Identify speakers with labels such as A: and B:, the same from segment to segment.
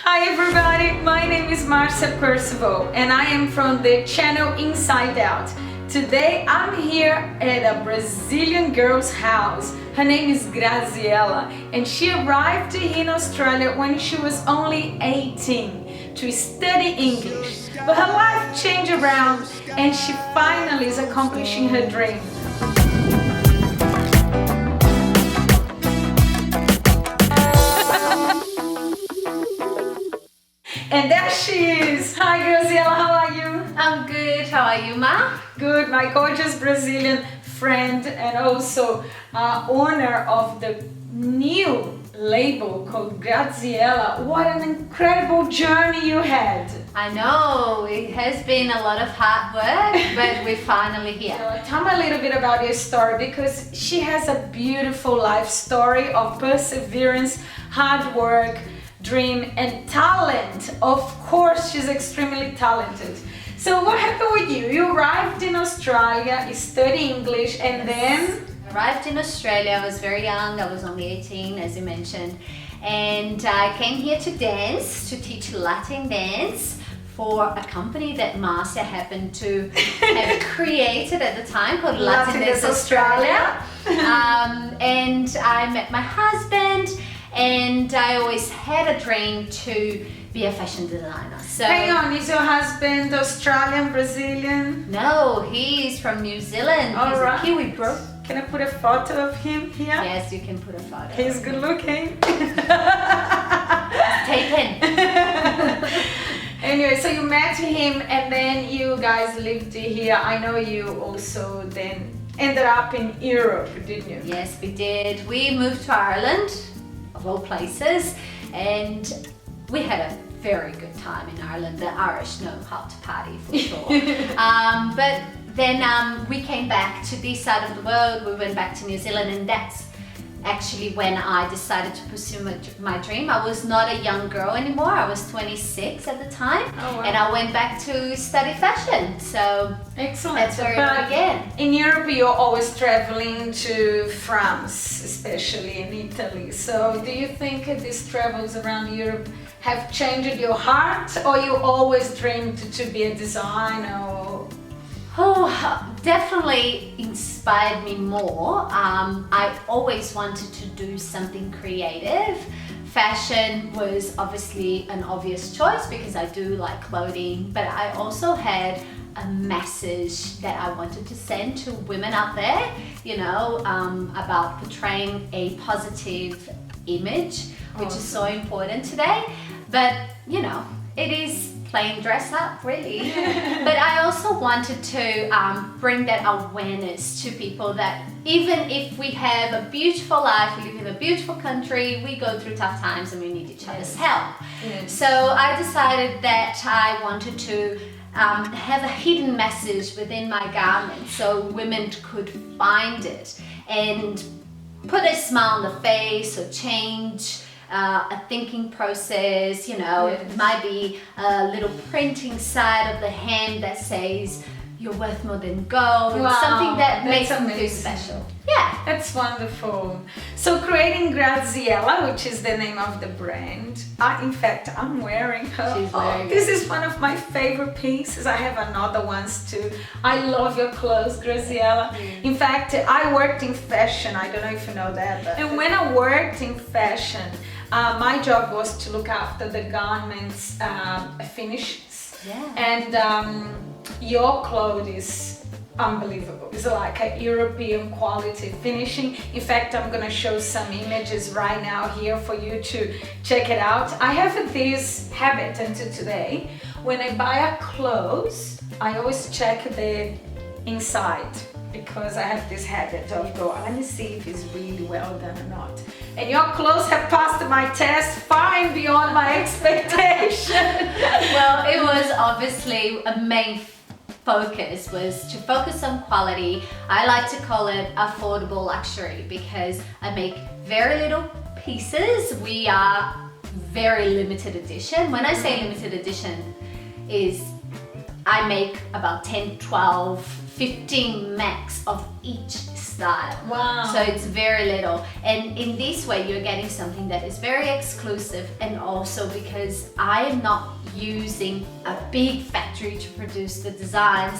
A: Hi everybody, my name is Marcia Percival and I am from the channel Inside Out. Today I'm here at a Brazilian girl's house. Her name is Graziela and she arrived in Australia when she was only 18 to study English. But her life changed around and she finally is accomplishing her dream. And there she is! Hi Graziela, how are you?
B: I'm good, how are you, Ma?
A: Good, my gorgeous Brazilian friend and also owner of the new label called Graziela. What an incredible journey you had!
B: I know, it has been a lot of hard work, but we're finally here.
A: So, tell me a little bit about your story because she has a beautiful life story of perseverance, hard work, dream and talent. Of course, she's extremely talented. So what happened with you? You arrived in Australia, you studied English and then?
B: Arrived in Australia, I was very young, I was only 18 as you mentioned. And I came here to dance, to teach Latin dance for a company that Marcia happened to have created at the time called Latin Dance Australia. And I met my husband and I always had a dream to be a fashion designer. So
A: hang on, is your husband Australian, Brazilian?
B: No, he is from New Zealand.
A: All
B: He's
A: right.
B: a Kiwi, bro.
A: Can I put a photo of him here?
B: Yes, you can put a photo.
A: He's good looking.
B: Taken.
A: Anyway, so you met him and then you guys lived here. I know you also then ended up in Europe, didn't you?
B: Yes, we did. We moved to Ireland, of all places, and we had a very good time in Ireland. The Irish know how to party for sure. But then we came back to this side of the world. We went back to New Zealand, and that's actually when I decided to pursue my dream. I was not a young girl anymore. I was 26 at the time.
A: Oh, wow.
B: And I went back to study fashion. So
A: excellent.
B: that's where it began.
A: In Europe, you're always traveling to France, especially in Italy. So do you think these travels around Europe have changed your heart, or you always dreamed to be a designer? Or...
B: Oh, definitely inspired me more. I always wanted to do something creative. Fashion was obviously an obvious choice because I do like clothing, but I also had a message that I wanted to send to women out there, you know, about portraying a positive image, which is so important today. But, you know, it is plain dress up really. But I also wanted to bring that awareness to people that even if we have a beautiful life, we live in a beautiful country, we go through tough times and we need each other's help.
A: Yes.
B: So I decided that I wanted to have a hidden message within my garment so women could find it and put a smile on the face or change a thinking process, you know.
A: Yes.
B: It might be a little printing side of the hem that says you're worth more than gold.
A: Wow,
B: something that makes
A: that's
B: them feel
A: amazing.
B: special. Yeah.
A: That's wonderful. So creating Graziela, which is the name of the brand. In fact, I'm wearing her.
B: She's wearing
A: This is one of my favorite pieces. I have another ones too. I love your clothes, Graziela. In fact, I worked in fashion. I don't know if you know that. But... And when I worked in fashion, my job was to look after the garments finishes.
B: Yeah.
A: And your clothes is unbelievable. It's like a European quality finishing. In fact, I'm gonna show some images right now here for you to check it out. I have this habit until today. When I buy a clothes, I always check the inside because I have this habit of go, let me see if it's really well done or not. And your clothes have passed my test far and beyond my expectation.
B: Well, it was obviously a main focus was to focus on quality. I like to call it affordable luxury because I make very little pieces. We are very limited edition. When I say limited edition is I make about 10, 12, 15 max of each style.
A: Wow.
B: So it's very little. And in this way, you're getting something that is very exclusive, and also because I am not using a big factory to produce the designs.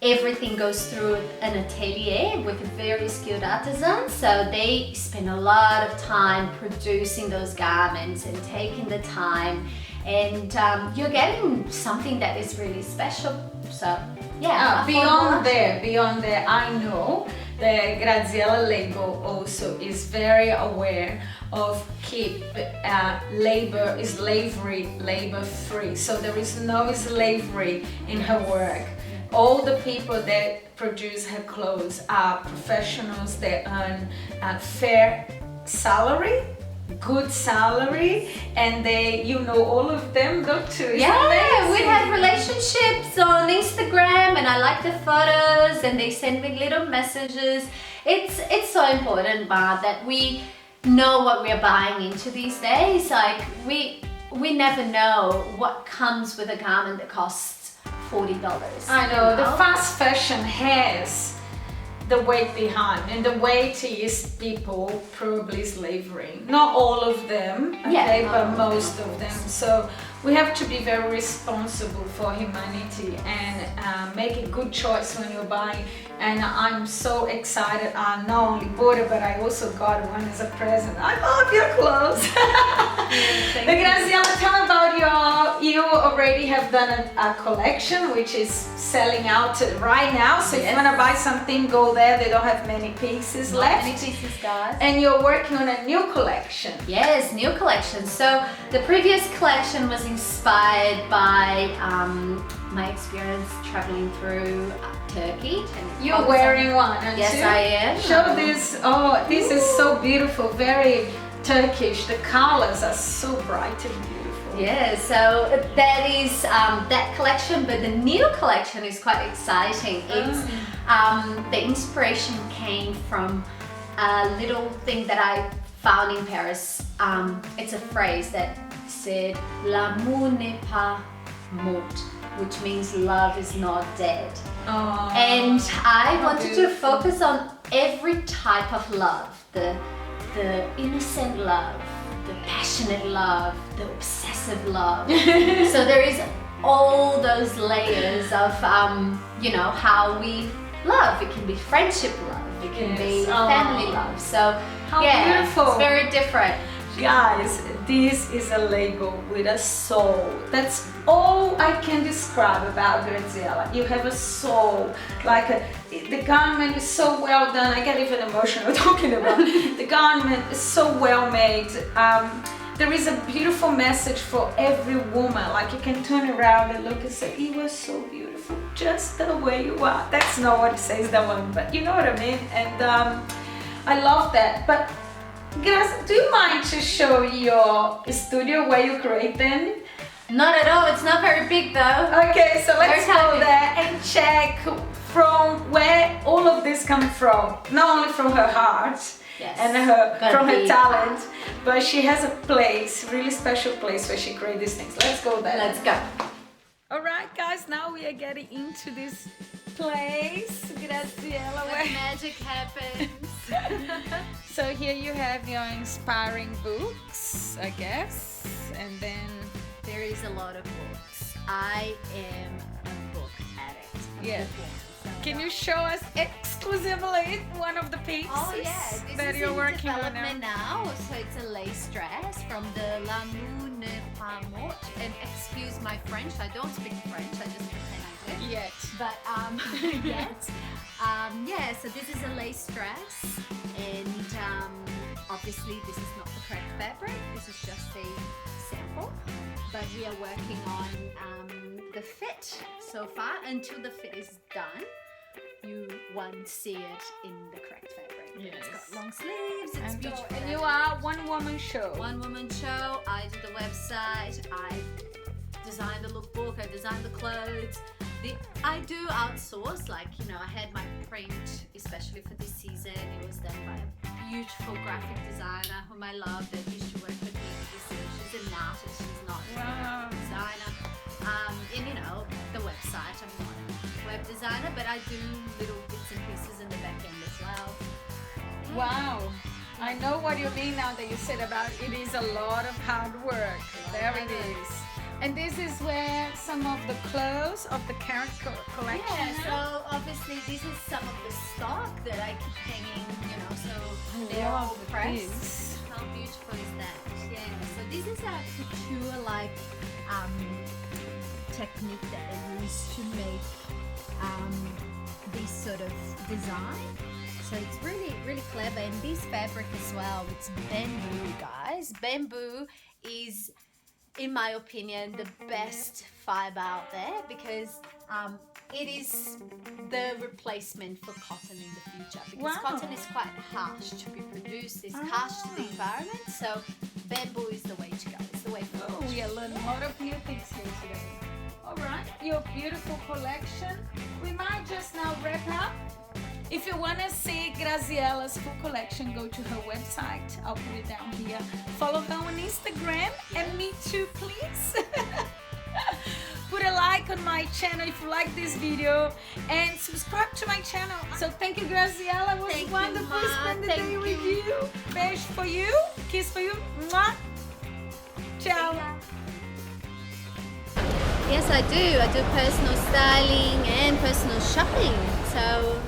B: Everything goes through an atelier with very skilled artisans, so they spend a lot of time producing those garments and taking the time, and you're getting something that is really special. So yeah,
A: beyond there, I know the Graziela label also is very aware of keep labor free, so there is no slavery in her work. All the people that produce her clothes are professionals. They earn a fair salary, good salary, and they, you know, all of them go to.
B: Yeah, we have relationships on Instagram, and I like the photos, and they send me little messages. It's so important, Bar, that we know what we're buying into these days. Like we never know what comes with a garment that costs $40.
A: I know, the fast fashion has the weight behind, and the weight is people probably slavery. Not all of them, okay, but most of them. So we have to be very responsible for humanity and make a good choice when you're buying. And I'm so excited. I not only bought it, but I also got one as a present. I love your clothes. Graziela, tell me about you already have done a collection which is selling out right now. So if you want to buy something, go there. They don't have many pieces left.
B: Many pieces, guys.
A: And you're working on a new collection.
B: Yes, new collection. So the previous collection was inspired by my experience traveling through Turkey.
A: You're wearing one, aren't you?
B: Yes, I am.
A: Show this. Oh, this is so beautiful. Very Turkish. The colors are so bright and beautiful.
B: Yeah, so that is that collection, but the new collection is quite exciting. It's the inspiration came from a little thing that I found in Paris. It's a phrase that said "L'amour n'est pas mort," which means love is not dead.
A: Oh,
B: and I wanted to focus on every type of love, the innocent love, the passionate love, the obsessive love. So there is all those layers of you know, how we love. It can be friendship love, it can be family love. So
A: how beautiful.
B: It's very different.
A: Guys, this is a Lego with a soul. That's all I can describe about Graziela. You have a soul. Like the garment is so well done. I get even emotional talking about the garment is so well made. There is a beautiful message for every woman. Like you can turn around and look and say, "You are so beautiful, just the way you are." That's not what it says, that one, but you know what I mean. And I love that. But Graz, do you mind to show your studio where you create them?
B: Not at all, it's not very big though.
A: Okay, so let's go there and check from where all of this comes from. Not only from her heart and from her talent, but she has a place, really special place where she creates these things. Let's go there.
B: Let's go.
A: Alright guys, now we are getting into this place, Graziela,
B: where magic happens.
A: So here you have your inspiring books, I guess, and then
B: there is a lot of books. I am a book addict.
A: Yes. Can you show us exclusively one of the pieces that you're working on
B: now? So it's a lace dress from the L'amour n'est pas mort. And excuse my French, I don't speak French, I just pretend I do.
A: Yet.
B: But yet. Yeah, so this is a lace dress, and obviously this is not the correct fabric, this is just a sample, but we are working on the fit so far. Until the fit is done, you won't see it in the correct fabric.
A: Yes.
B: It's got long sleeves, it's beautiful.
A: And you are one-woman show.
B: One-woman show, I do the website, I design the lookbook, I design the clothes. I do outsource, like, you know, I had my print, especially for this season. It was done by a beautiful graphic designer whom I love, that used to work with me. She's an artist, she's not a designer. And you know, the website, I'm not a web designer, but I do little bits and pieces in the back end
A: Wow. I know what you mean now that you said about it is a lot of hard work. There it is. And this is where some of the clothes of the current collection.
B: Yeah, so obviously this is some of the stock that I keep hanging, you know, so they're all pressed. How beautiful is that?
C: Yeah, so this is a couture-like technique that I use to make this sort of design. So it's really, really clever. And this fabric as well, it's bamboo, guys. Bamboo is, in my opinion, the best fiber out there because it is the replacement for cotton in the future, because cotton is quite harsh to be produced, it's harsh to the environment, so bamboo is the way to go, it's the way forward.
A: We are learning a lot of new things here today. Alright, your beautiful collection. We might just now wrap up. If you want to see Graziela's full collection, go to her website. I'll put it down here. Follow her on Instagram and me too, please. Put a like on my channel if you like this video and subscribe to my channel. So thank you, Graziela. It was wonderful spending the day with you. Beijo for you. Kiss for you. Mwah. Ciao.
C: Yes, I do. I do personal styling and personal shopping. So